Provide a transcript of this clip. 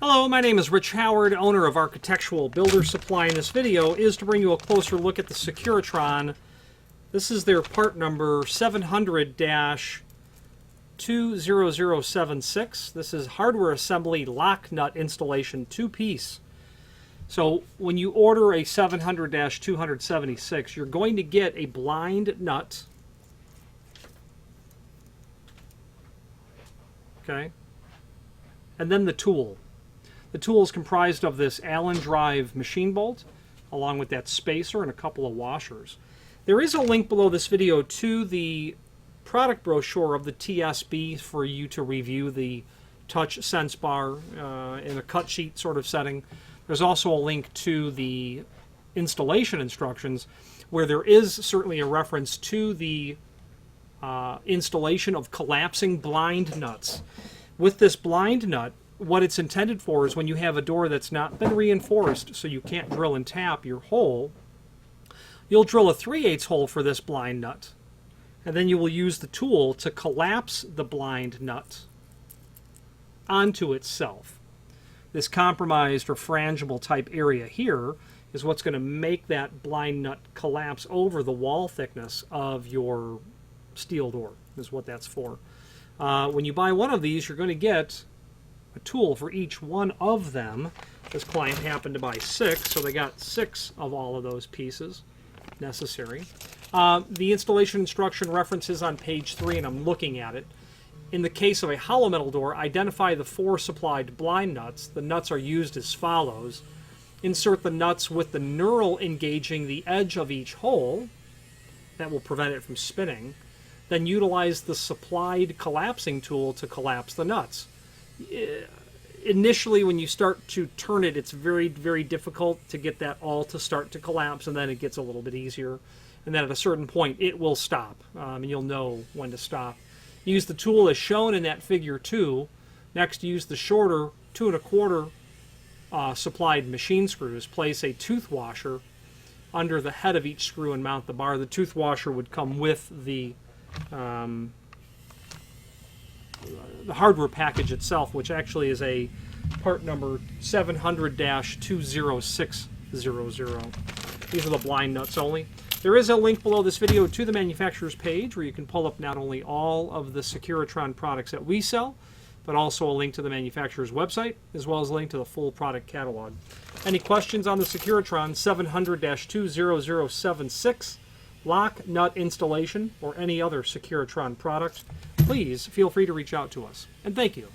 Hello, my name is Rich Howard, owner of Architectural Builder Supply, and this video is to bring you a closer look at the Securitron. This is their part number 700-20076. This is hardware assembly lock nut installation 2-piece. So when you order a 700-276, you're going to get a blind nut. Okay. And then the tool. The tool is comprised of this Allen drive machine bolt, along with that spacer and a couple of washers. There is a link below this video to the product brochure of the TSB for you to review the touch sense bar in a cut sheet sort of setting. There's also a link to the installation instructions where there is certainly a reference to the installation of collapsing blind nuts. With this blind nut, what it's intended for is when you have a door that's not been reinforced so you can't drill and tap your hole, you'll drill a 3/8 hole for this blind nut, and then you will use the tool to collapse the blind nut onto itself. This compromised or frangible type area here is what's going to make that blind nut collapse over the wall thickness of your steel door, is what that's for. When you buy one of these, you're going to get a tool for each one of them. This client happened to buy 6, so they got 6 of all of those pieces necessary. The installation instruction references on page 3, and I'm looking at it. In the case of a hollow metal door, identify the 4 supplied blind nuts. The nuts are used as follows. Insert the nuts with the knurl engaging the edge of each hole. That will prevent it from spinning. Then utilize the supplied collapsing tool to collapse the nuts. Initially, when you start to turn it, it's very, very difficult to get that all to start to collapse, and then it gets a little bit easier. And then at a certain point, it will stop, and you'll know when to stop. Use the tool as shown in that figure 2. Next, use the shorter 2 1/4 supplied machine screws. Place a tooth washer under the head of each screw and mount the bar. The tooth washer would come with the hardware package itself, which actually is a part number 700-20600. These are the blind nuts only. There is a link below this video to the manufacturer's page where you can pull up not only all of the Securitron products that we sell, but also a link to the manufacturer's website, as well as a link to the full product catalog. Any questions on the Securitron 700-20076 lock nut installation or any other Securitron product, please feel free to reach out to us. And thank you.